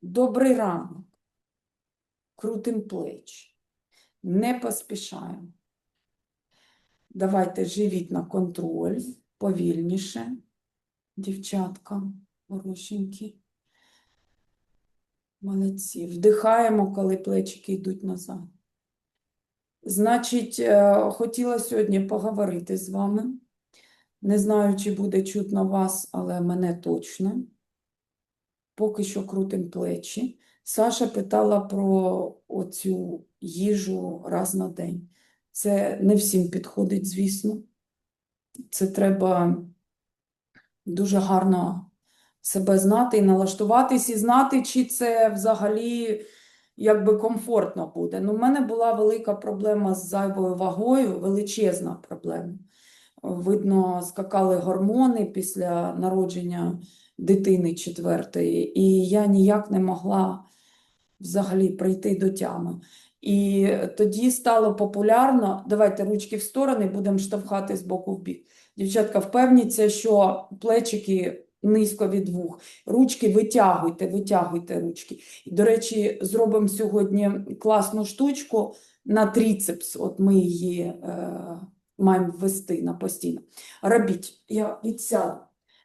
Добрий ранок. Крутим плечі. Не поспішаємо. Давайте живіть на контроль. Повільніше. Дівчатка, хорошенькі. Молодці. Вдихаємо, коли плечики йдуть назад. Значить, хотіла сьогодні поговорити з вами. Не знаю, чи буде чутно вас, але мене точно. Поки що крутим плечі. Саша питала про оцю їжу раз на день. Це не всім підходить, звісно. Це треба дуже гарно себе знати і налаштуватись, і знати, чи це взагалі якби комфортно буде. Ну, в мене була велика проблема з зайвою вагою, величезна проблема. Видно, скакали гормони після народження дитини четвертої, і я ніяк не могла взагалі прийти до тями. І тоді стало популярно, давайте ручки в сторони, будемо штовхати з боку в бік. Дівчатка, впевніться, що плечики низько від вух. Ручки витягуйте ручки. І, до речі, зробимо сьогодні класну штучку на трицепс. От ми її маємо ввести на постійно. Робіть, я відсяду.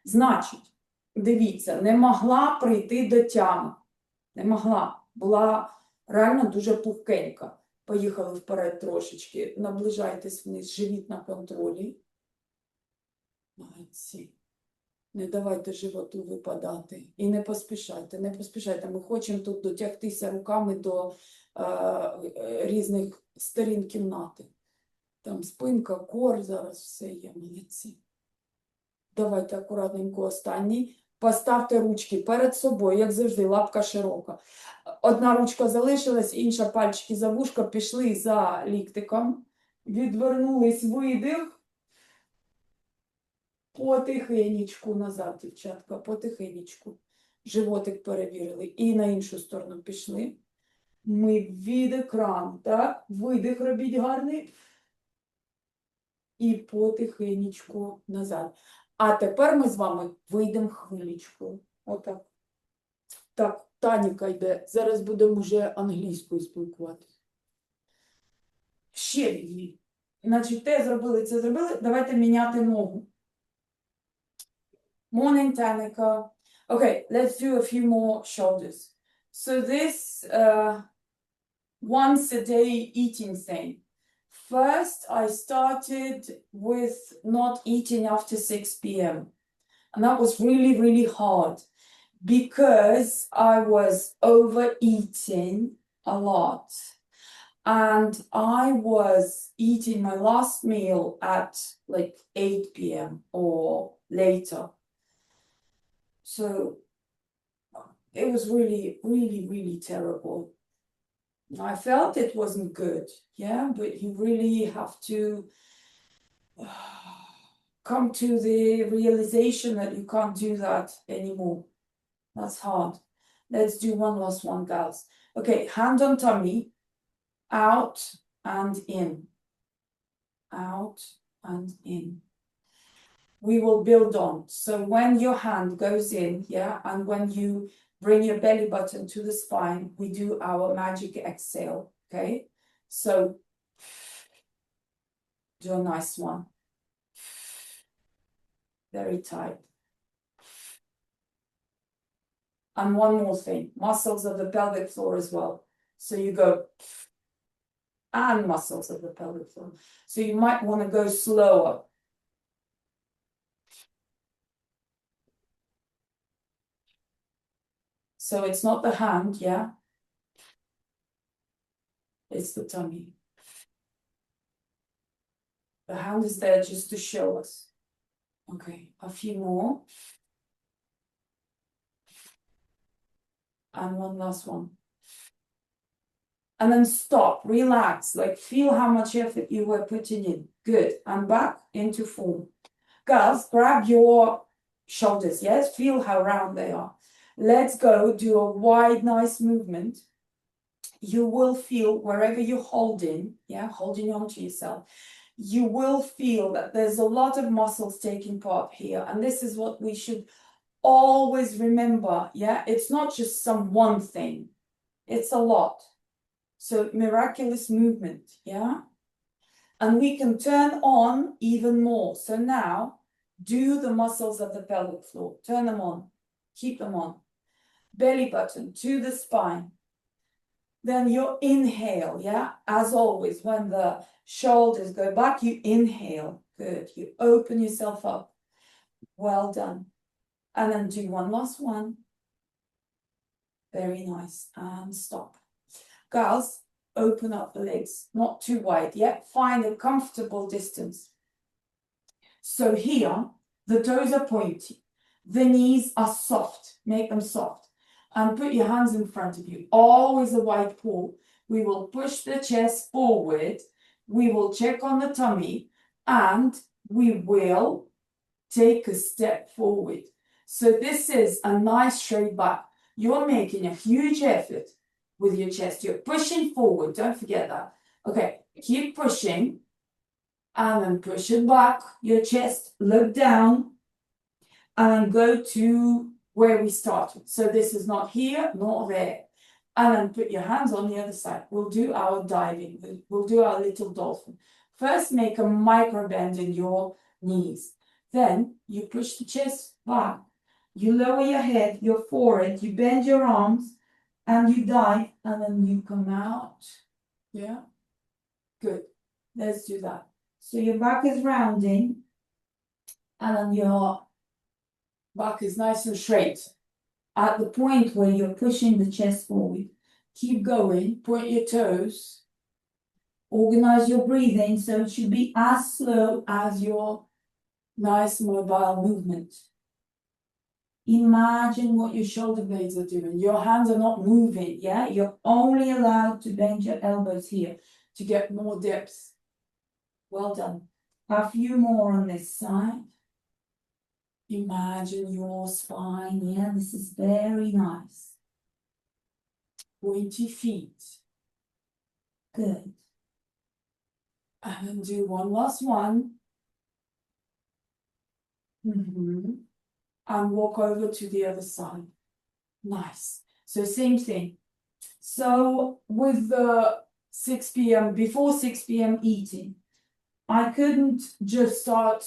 Значить, дивіться, не могла прийти до тями. Не могла. Була реально дуже пухкенька. Поїхали вперед трошечки. Наближайтесь вниз, живіт на контролі. Молодці. Не давайте животу випадати. І не поспішайте, не поспішайте. Ми хочемо тут дотягтися руками до різних сторін кімнати. Там спинка, кор, зараз все є. Молодці. Давайте акуратненько останній. Поставте ручки перед собою, як завжди, лапка широка. Одна ручка залишилась, інша пальчики за вушко, пішли за ліктиком. Відвернулись, видих. Потихенечку назад, дівчатка, потихенечку. Животик перевірили. І на іншу сторону пішли. Ми від екрану, так? Видих робіть гарний. І потихенечку назад. А тепер ми з вами вийдемо хвилечкою. Отак. Так, Таніка йде. Зараз будемо вже англійською спілкуватися. Ще дві. Значить, те зробили, це зробили. Давайте міняти ногу. Morning, Tanika. Okay, let's do a few more shoulders. So this once a day eating thing. First, I started with not eating after 6 p.m. And that was really, really hard because I was overeating a lot. And I was eating my last meal at like 8 p.m. or later. So it was really, really, really terrible. I felt it wasn't good, yeah, but you really have to come to the realization that you can't do that anymore. That's hard. Let's do one last one, girls. Okay, hand on tummy, out and in. Out and in. We will build on. So when your hand goes in, yeah, and when you bring your belly button to the spine, we do our magic exhale, okay? So, do a nice one. Very tight. And one more thing, muscles of the pelvic floor as well. So you go, and muscles of the pelvic floor. So you might want to go slower. So it's not the hand, yeah? It's the tummy. The hand is there just to show us. Okay, a few more. And one last one. And then stop, relax, like feel how much effort you were putting in. Good, and back into form. Girls, grab your shoulders, yes? Feel how round they are. Let's go do a wide, nice movement. You will feel wherever you're holding, yeah, holding on to yourself, you will feel that there's a lot of muscles taking part here. And this is what we should always remember, yeah, it's not just some one thing, it's a lot. So miraculous movement, yeah? And we can turn on even more. So now, do the muscles of the pelvic floor. Turn them on. Keep them on. Belly button to the spine. Then your inhale, yeah? As always, when the shoulders go back, you inhale. Good. You open yourself up. Well done. And then do one last one. Very nice. And stop. Girls, open up the legs. Not too wide yet. Find a comfortable distance. So here, the toes are pointy. The knees are soft. Make them soft. And put your hands in front of you. Always a wide pull. We will push the chest forward. We will check on the tummy. And we will take a step forward. So this is a nice straight back. You're making a huge effort with your chest. You're pushing forward. Don't forget that. Okay, keep pushing. And then push it back, your chest, look down, and go to where we started. So this is not here, not there. And then put your hands on the other side. We'll do our diving. We'll do our little dolphin. First, make a micro bend in your knees. Then you push the chest back. You lower your head, your forehead, you bend your arms, and you dive, and then you come out. Yeah? Good. Let's do that. So your back is rounding, and then your back is nice and straight. At the point where you're pushing the chest forward, keep going, point your toes, organize your breathing so it should be as slow as your nice mobile movement. Imagine what your shoulder blades are doing. Your hands are not moving, yeah? You're only allowed to bend your elbows here to get more depth. Well done. A few more on this side. Imagine your spine. Yeah, this is very nice. Pointy feet. Good. And then do one last one. And walk over to the other side. Nice. So same thing. So with the 6 p.m., before 6 p.m. eating, I couldn't just start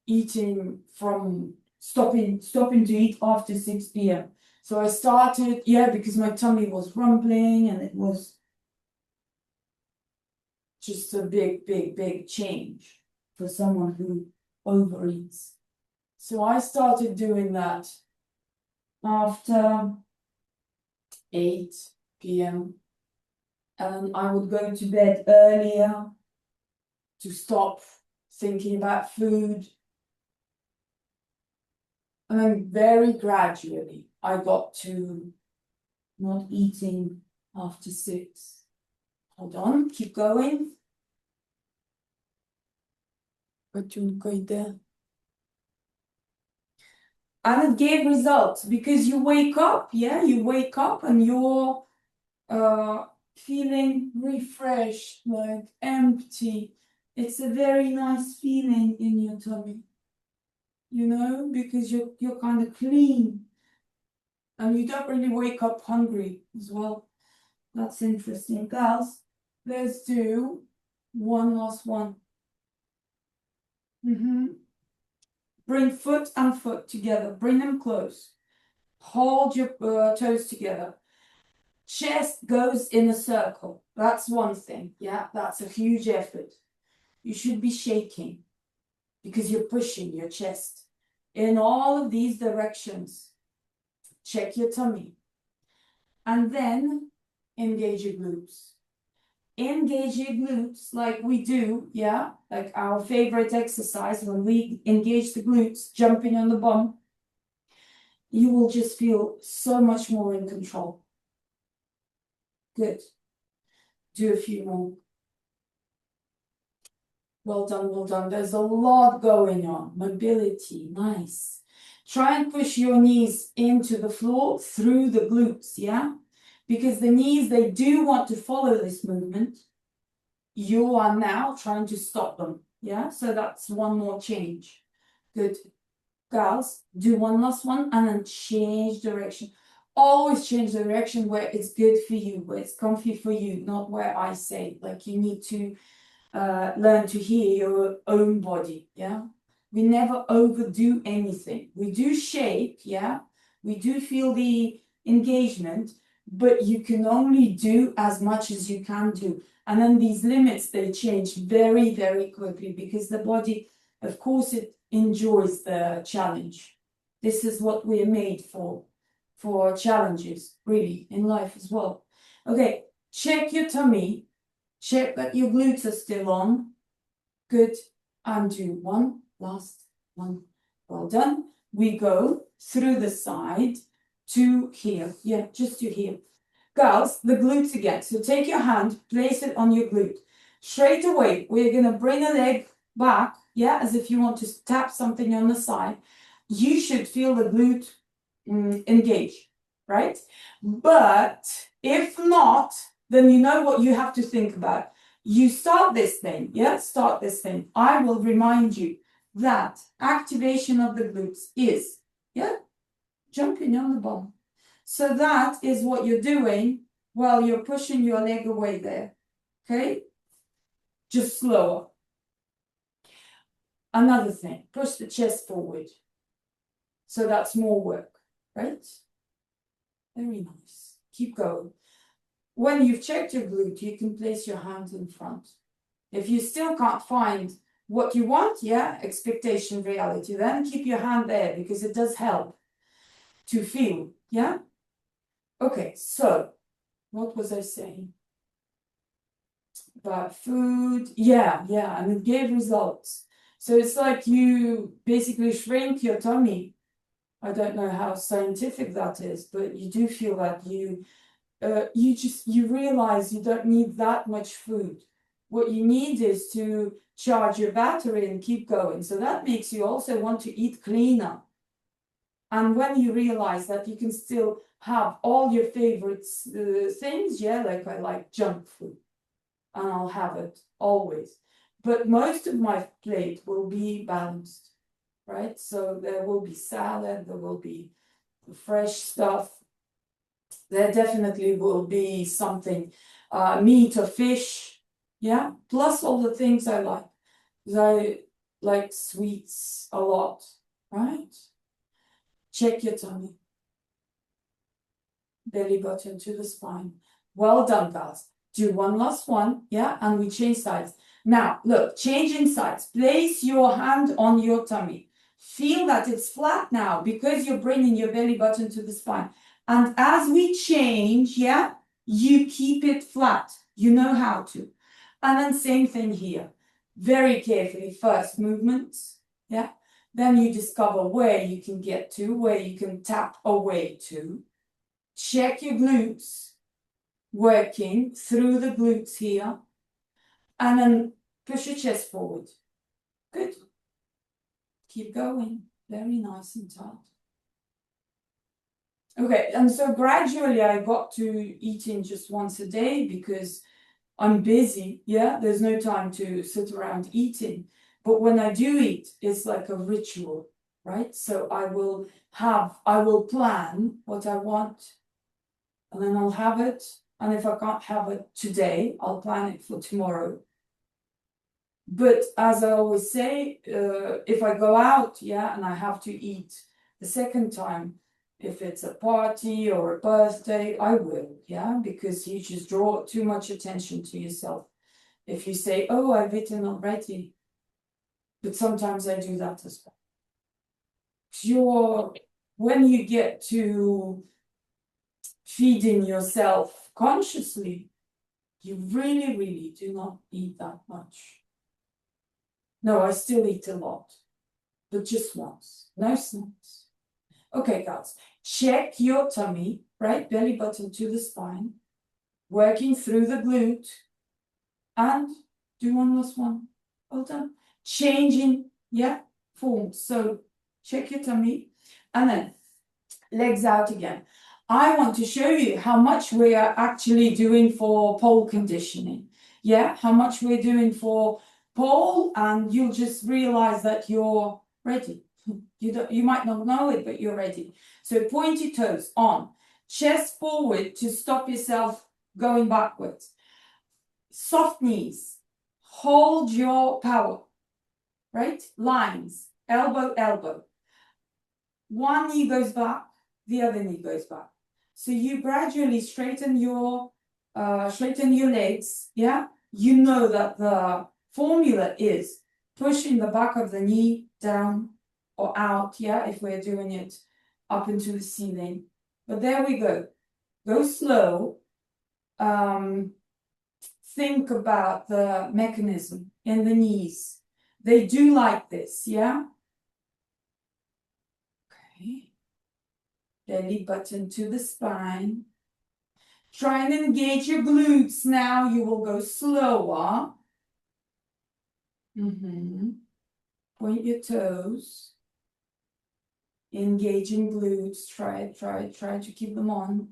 eating from stopping to eat after 6 p.m. So I started, because my tummy was rumbling and it was just a big change for someone who overeats. So I started doing that after 8 p.m. And I would go to bed earlier to stop thinking about food. And then very gradually, I got to not eating after 6. Hold on, keep going. Катюнька йде. And it gave results because you wake up, you wake up and you're feeling refreshed, like empty. It's a very nice feeling in your tummy, because you're kind of clean. And you don't really wake up hungry as well. That's interesting. Girls, let's do one last one. Bring foot and foot together. Bring them close. Hold your toes together. Chest goes in a circle. That's one thing. Yeah, that's a huge effort. You should be shaking because you're pushing your chest in all of these directions. Check your tummy. And then engage your glutes. Engage your glutes like we do, like our favorite exercise when we engage the glutes, jumping on the bum. You will just feel so much more in control. Good. Do a few more. Well done, well done. There's a lot going on. Mobility, nice. Try and push your knees into the floor through the glutes, because the knees, they do want to follow this movement. You are now trying to stop them, so that's one more change. Good. girls, do one last one and then change direction. Always change direction where it's good for you, where it's comfy for you, not where I say. Like you need to learn to hear your own body, yeah? We never overdo anything. We do shake, yeah? We do feel the engagement, but you can only do as much as you can do. And then these limits, they change very, very quickly because the body, of course, it enjoys the challenge. This is what we're made for challenges, really, in life as well. Okay, check your tummy. Check that your glutes are still on. Good. And do one last one. Well done. We go through the side to here. Yeah, just to here. Girls, the glutes again. So take your hand, place it on your glute. Straight away, we're going to bring a leg back, yeah, as if you want to tap something on the side. You should feel the glute engage, right? But if not, then you know what you have to think about. You start this thing, yeah? Start this thing. I will remind you that activation of the glutes is, yeah? Jumping on the bum. So that is what you're doing while you're pushing your leg away there, okay? Just slower. Another thing, push the chest forward. So that's more work, right? Very nice. Keep going. When you've checked your glute, you can place your hands in front. If you still can't find what you want, yeah, expectation, reality, then keep your hand there because it does help to feel, yeah? Okay, so what was I saying? About food. Yeah, and it gave results. So it's like you basically shrink your tummy. I don't know how scientific that is, but you do feel that you realize you don't need that much food. What you need is to charge your battery and keep going. So that makes you also want to eat cleaner. And when you realize that you can still have all your favorite things, yeah, like I like junk food, and I'll have it always. But most of my plate will be balanced, right? So there will be salad, there will be fresh stuff. There definitely will be something, meat or fish, yeah, plus all the things I like. Because I like sweets a lot, right? Check your tummy. Belly button to the spine. Well done, guys. Do one last one, yeah, and we change sides. Now, look, changing sides. Place your hand on your tummy. Feel that it's flat now because you're bringing your belly button to the spine. And as we change, yeah, you keep it flat. You know how to. And then same thing here. Very carefully, first movements, yeah. Then you discover where you can get to, where you can tap away to. Check your glutes, working through the glutes here. And then push your chest forward. Good. Keep going. Very nice and tight. Okay, and so gradually I got to eating just once a day because I'm busy, yeah? There's no time to sit around eating. But when I do eat, it's like a ritual, right? So I will plan what I want, and then I'll have it. And if I can't have it today, I'll plan it for tomorrow. But as I always say, if I go out, yeah, and I have to eat the second time, if it's a party or a birthday, I will, yeah, because you just draw too much attention to yourself. If you say, oh, I've eaten already, but sometimes I do that as well. When you get to feeding yourself consciously, you really, really do not eat that much. No, I still eat a lot, but just once, no snacks. Okay, guys, check your tummy, right? Belly button to the spine, working through the glute, and do one last one. Well done. Changing, yeah, form. So check your tummy, and then legs out again. I want to show you how much we are actually doing for pole conditioning. Yeah, how much we're doing for pole, and you'll just realize that you're ready. You might not know it, but you're ready. So pointy toes on, chest forward to stop yourself going backwards. Soft knees, hold your power, right? Lines, elbow, elbow. One knee goes back, the other knee goes back. So you gradually straighten your legs, yeah? You know that the formula is pushing the back of the knee down or out, yeah, if we're doing it up into the ceiling. But there we go. Go slow. Think about the mechanism in the knees. They do like this, yeah? Okay. Belly button to the spine. Try and engage your glutes now. You will go slower. Point your toes. Engaging glutes. Try to keep them on.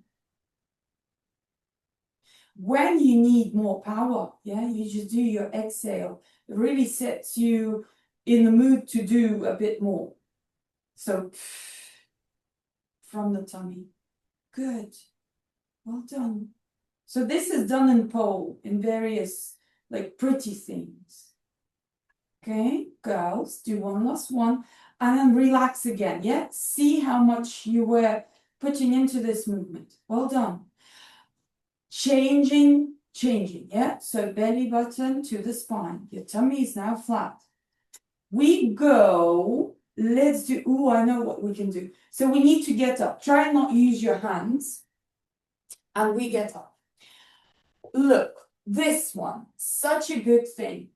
When you need more power, yeah, you just do your exhale. It really sets you in the mood to do a bit more. So, from the tummy. Good. Well done. So this is done in pole in various like pretty things. Okay, girls, do one last one and then relax again. Yeah, see how much you were putting into this movement. Well done. Changing. Yeah, so belly button to the spine. Your tummy is now flat. We go. Let's do. Oh, I know what we can do. So we need to get up. Try and not use your hands. And we get up. Look, this one, such a good thing.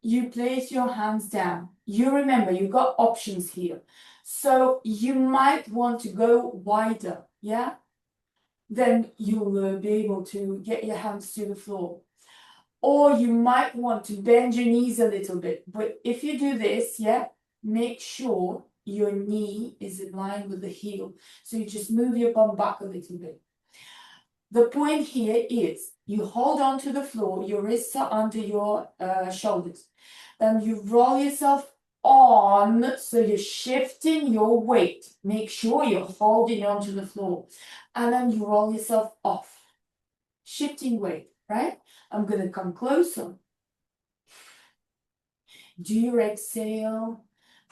You place your hands down. You remember, you've got options here. So you might want to go wider, yeah? Then you'll be able to get your hands to the floor. Or you might want to bend your knees a little bit. But if you do this, yeah, make sure your knee is in line with the heel. So you just move your bum back a little bit. The point here is you hold on to the floor, your wrists are under your shoulders. Then you roll yourself on, so you're shifting your weight. Make sure you're holding onto the floor. And then you roll yourself off. Shifting weight, right? I'm going to come closer. Do your exhale.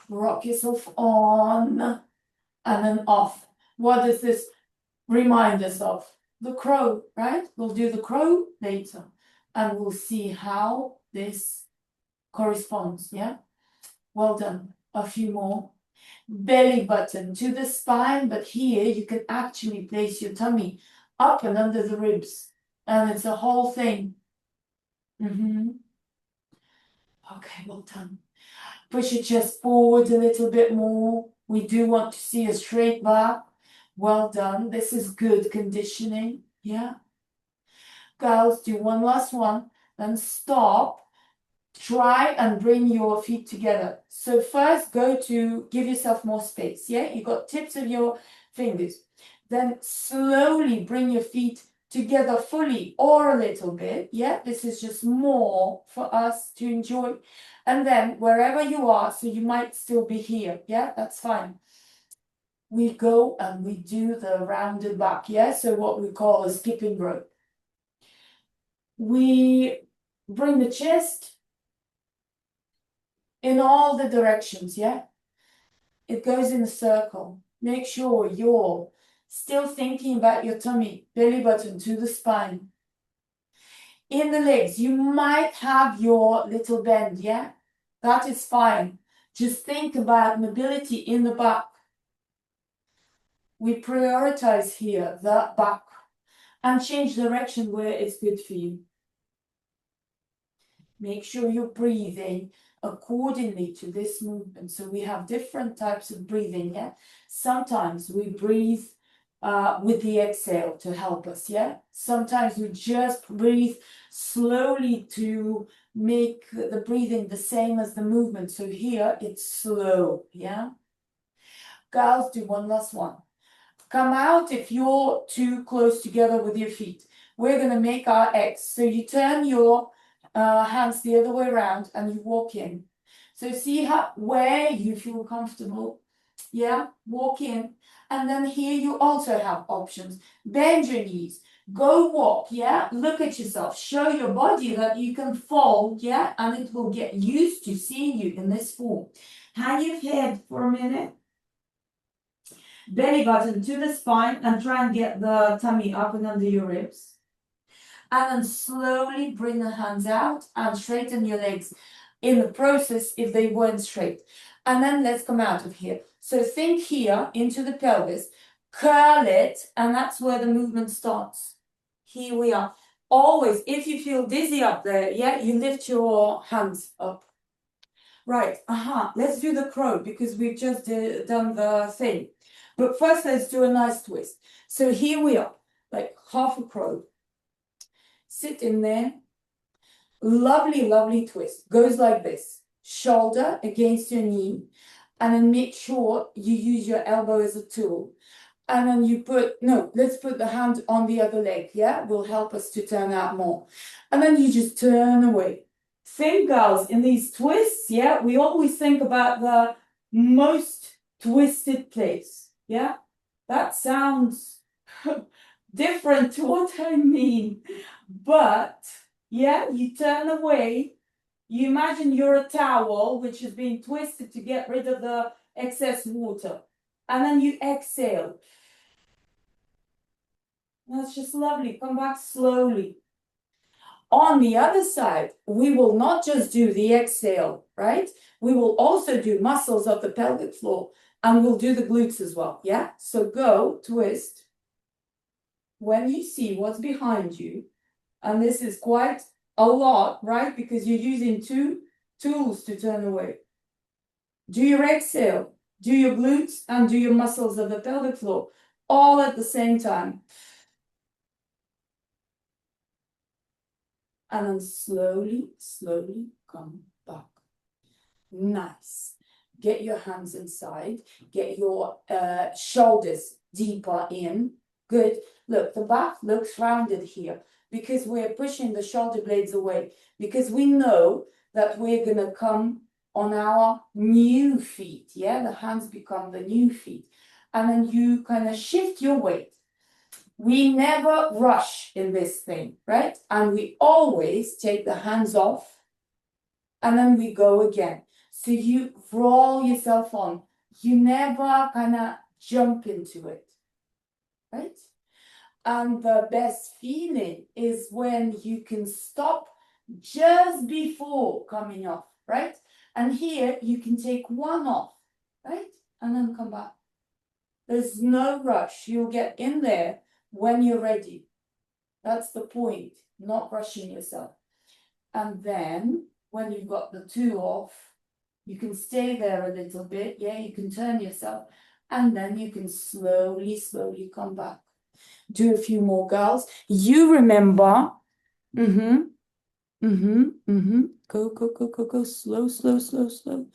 Rock yourself on and then off. What does this remind us of? The crow, right? We'll do the crow later and we'll see how this corresponds, yeah? Well done. A few more. Belly button to the spine, but here you can actually place your tummy up and under the ribs. And it's a whole thing. Okay, well done. Push your chest forward a little bit more. We do want to see a straight back. Well done. This is good conditioning. Yeah. Girls, do one last one. Then stop. Try and bring your feet together. So first go to give yourself more space. Yeah. You got tips of your fingers. Then slowly bring your feet together fully or a little bit. Yeah. This is just more for us to enjoy. And then wherever you are, so you might still be here. Yeah. That's fine. We go and we do the rounded back, yeah? So what we call a skipping rope. We bring the chest in all the directions, yeah? It goes in a circle. Make sure you're still thinking about your tummy, belly button to the spine. In the legs, you might have your little bend, yeah? That is fine. Just think about mobility in the back. We prioritize here the back and change direction where it's good for you. Make sure you're breathing accordingly to this movement. So we have different types of breathing, yeah? Sometimes we breathe with the exhale to help us, yeah? Sometimes we just breathe slowly to make the breathing the same as the movement. So here it's slow, yeah? Girls, do one last one. Come out if you're too close together with your feet. We're going to make our X. So you turn your hands the other way around and you walk in. So see how where you feel comfortable. Yeah, walk in. And then here you also have options. Bend your knees. Go walk, yeah? Look at yourself. Show your body that you can fold, yeah? And it will get used to seeing you in this form. Hang your head for a minute. Belly button to the spine and try and get the tummy up and under your ribs. And then slowly bring the hands out and straighten your legs in the process if they weren't straight. And then let's come out of here. So think here into the pelvis, curl it, and that's where the movement starts. Here we are. Always, if you feel dizzy up there, yeah, you lift your hands up. Right, let's do the crow because we've just done the thing. But first, let's do a nice twist. So here we are, like half a crow. Sit in there. Lovely, lovely twist. Goes like this. Shoulder against your knee. And then make sure you use your elbow as a tool. And then you let's put the hand on the other leg, yeah? Will help us to turn out more. And then you just turn away. Think, girls, in these twists, yeah? We always think about the most twisted place, yeah? That sounds different to what I mean. But, yeah, you turn away. You imagine you're a towel which is being twisted to get rid of the excess water. And then you exhale. That's just lovely. Come back slowly. On the other side, we will not just do the exhale, right? We will also do muscles of the pelvic floor and we'll do the glutes as well, yeah? So go, twist. When you see what's behind you, and this is quite a lot, right? Because you're using two tools to turn away. Do your exhale, do your glutes, and do your muscles of the pelvic floor, all at the same time. And then slowly, slowly come back. Nice. Get your hands inside. Get your shoulders deeper in. Good. Look, the back looks rounded here because we're pushing the shoulder blades away because we know that we're going to come on our new feet. Yeah, the hands become the new feet. And then you kind of shift your weight. We never rush in this thing, right? And we always take the hands off and then we go again. So you roll yourself on. You never kind of jump into it, right? And the best feeling is when you can stop just before coming off, right? And here you can take one off, right? And then come back. There's no rush. You'll get in there when you're ready. That's the point, not rushing yourself. And then when you've got the two off, you can stay there a little bit. Yeah, you can turn yourself and then you can slowly, slowly come back. Do a few more, girls. You remember. Go, go, go, go, go. Slow, slow, slow, slow.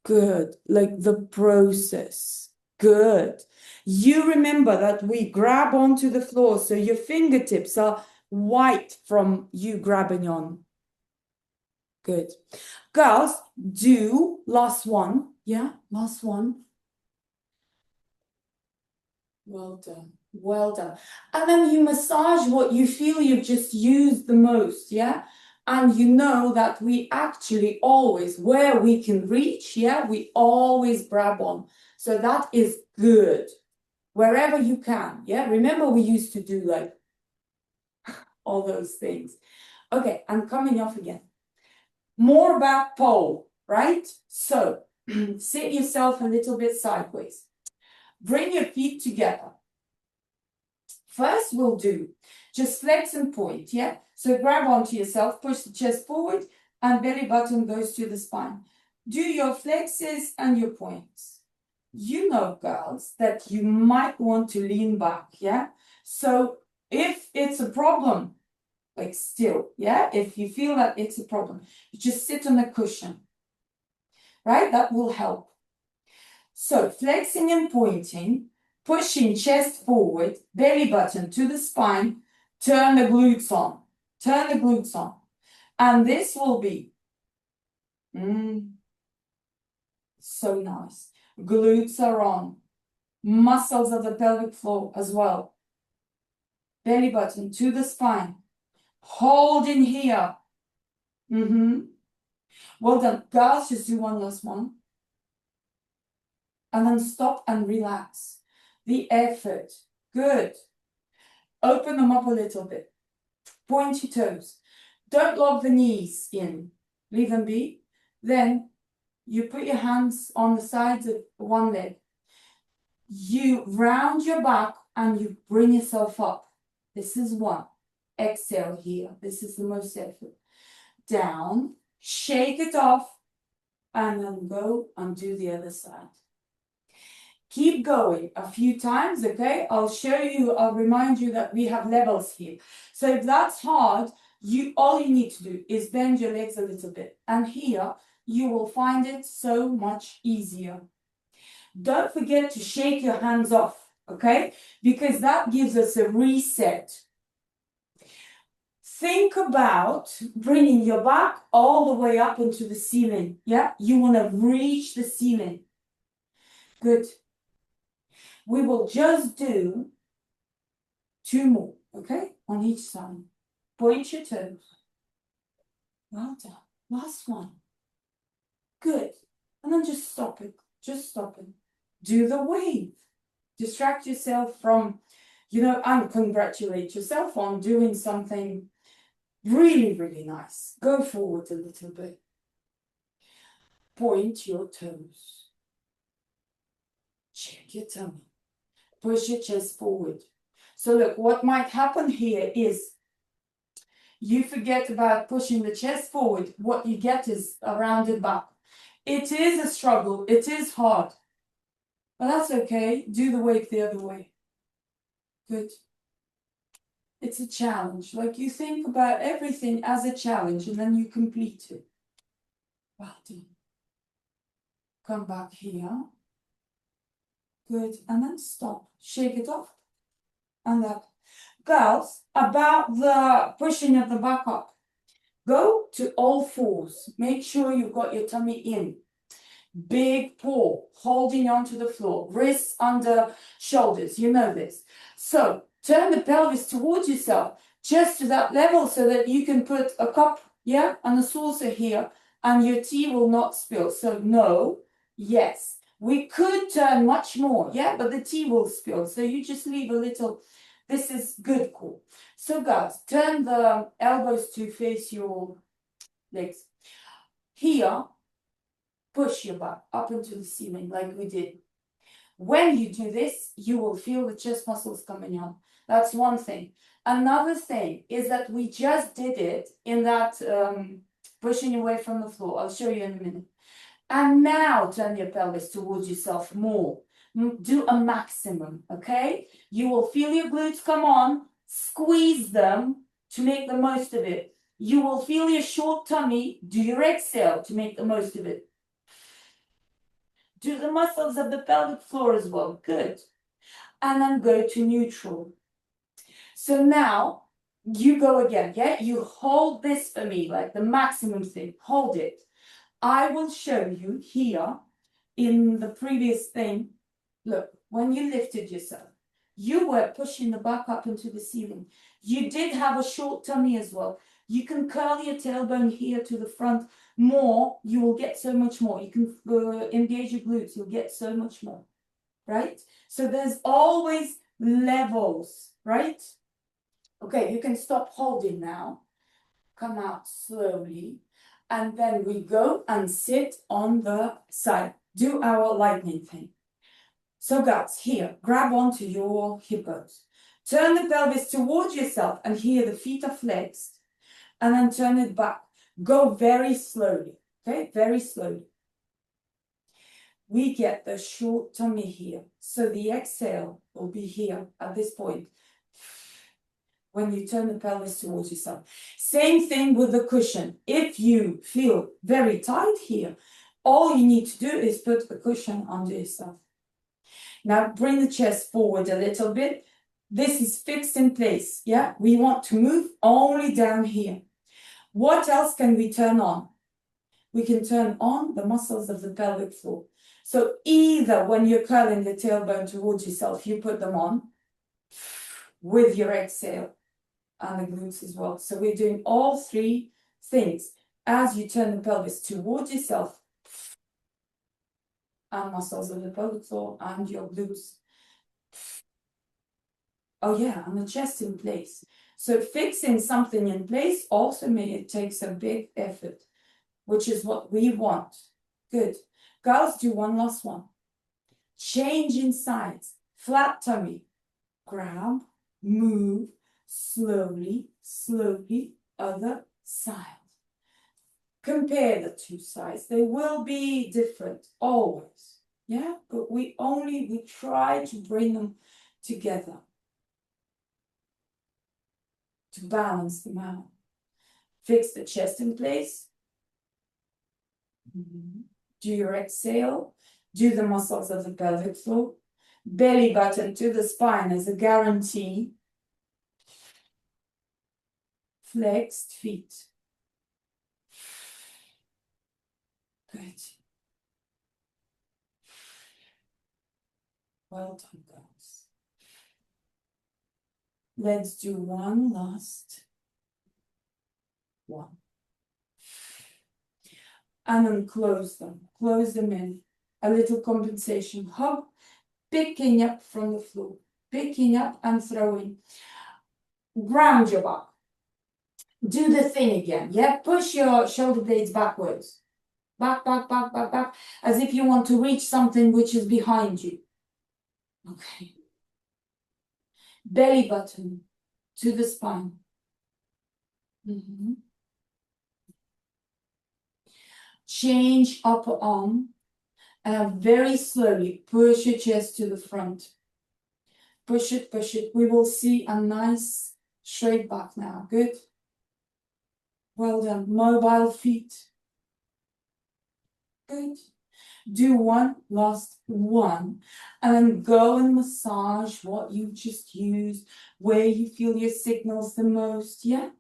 Good. Like the process. Good. You remember that we grab onto the floor so your fingertips are white from you grabbing on. Good. Girls, do last one. Yeah, last one. Well done. Well done. And then you massage what you feel you've just used the most, yeah? And you know that we actually always, where we can reach, yeah, we always grab on. So that is good. Wherever you can, yeah? Remember we used to do like all those things. Okay, I'm coming off again. More back pole, right? So sit yourself a little bit sideways. Bring your feet together. First, we'll do just flex and point, yeah? So grab onto yourself, push the chest forward, and belly button goes to the spine. Do your flexes and your points. You know, girls, that you might want to lean back, yeah? So if it's a problem, like still, yeah? If you feel that it's a problem, you just sit on a cushion, right? That will help. So flexing and pointing, pushing chest forward, belly button to the spine, turn the glutes on. Turn the glutes on. And this will be So nice. Glutes are on. Muscles of the pelvic floor as well. Belly button to the spine. Hold in here. Well done. Girls, just do one last one. And then stop and relax. The effort. Good. Open them up a little bit. Point your toes. Don't lock the knees in. Leave them be. Then you put your hands on the sides of one leg. You round your back and you bring yourself up. This is one. Exhale here. This is the most effort. Down. Shake it off. And then go and do the other side. Keep going a few times, okay? I'll remind you that we have levels here. So if that's hard, all you need to do is bend your legs a little bit. And here, you will find it so much easier. Don't forget to shake your hands off, okay? Because that gives us a reset. Think about bringing your back all the way up into the ceiling, yeah? You want to reach the ceiling. Good. We will just do 2 more, okay? On each side. Point your toes. Well done. Last one. Good. And then just stop it. Just stop it. Do the wave. Distract yourself from, and congratulate yourself on doing something really, really nice. Go forward a little bit. Point your toes. Check your tummy. Push your chest forward. So look, what might happen here is you forget about pushing the chest forward. What you get is a rounded back. It is a struggle. It is hard. But that's okay. Do the wave the other way. Good. It's a challenge. Like you think about everything as a challenge and then you complete it. Well done. Come back here. Good. And then stop. Shake it off. And up. Girls, about the pushing of the back up. Go to all fours. Make sure you've got your tummy in. Big pull, holding onto the floor. Wrists under shoulders. You know this. So turn the pelvis towards yourself, just to that level so that you can put a cup, yeah, and a saucer here, and your tea will not spill. So no, yes. We could turn much more, yeah, but the tea will spill. So you just leave a little. This is good, cool. So guys, turn the elbows to face your legs. Here, push your butt up into the ceiling like we did. When you do this, you will feel the chest muscles coming out. That's one thing. Another thing is that we just did it in that pushing away from the floor. I'll show you in a minute. And now turn your pelvis towards yourself more. Do a maximum, okay? You will feel your glutes come on. Squeeze them to make the most of it. You will feel your short tummy. Do your exhale to make the most of it. Do the muscles of the pelvic floor as well. Good. And then go to neutral. So now you go again, yeah? You hold this for me, like the maximum thing. Hold it. I will show you here in the previous thing. Look, when you lifted yourself, you were pushing the back up into the ceiling. You did have a short tummy as well. You can curl your tailbone here to the front more. You will get so much more. You can engage your glutes. You'll get so much more, right? So there's always levels, right? Okay, you can stop holding now. Come out slowly. And then we go and sit on the side. Do our lightning thing. So guys, here, grab onto your hip bones. Turn the pelvis towards yourself and here the feet are flexed. And then turn it back. Go very slowly, okay? Very slowly. We get the short tummy here. So the exhale will be here at this point. When you turn the pelvis towards yourself. Same thing with the cushion. If you feel very tight here, all you need to do is put a cushion under yourself. Now bring the chest forward a little bit. This is fixed in place, yeah? We want to move only down here. What else can we turn on? we can turn on the muscles of the pelvic floor. So either when you're curling the tailbone towards yourself, you put them on with your exhale and the glutes as well. So we're doing all three things as you turn the pelvis towards yourself and muscles of the pelvic floor and your glutes. Oh yeah, and the chest in place. So fixing something in place also it takes a big effort, which is what we want. Good. Girls, do one last one. Change in sides. Flat tummy. Grab, move, slowly, slowly, other side. Compare the two sides. They will be different, always. Yeah, but we try to bring them together to balance them out. Fix the chest in place. Do your exhale. Do the muscles of the pelvic floor. Belly button to the spine as a guarantee. Flexed feet. Good. Well done, girls. Let's do one last one. And then close them. Close them in. A little compensation. Hop, picking up from the floor. Picking up and throwing. Ground your back. Do the thing again. Yeah, push your shoulder blades backwards. Back, back, back, back, back. As if you want to reach something which is behind you. Okay. Belly button to the spine. Change upper arm. And very slowly push your chest to the front. Push it, push it. We will see a nice straight back now. Good. Well done. Mobile feet. Good. Do one last one. And then go and massage what you just used, where you feel your signals the most. Yeah.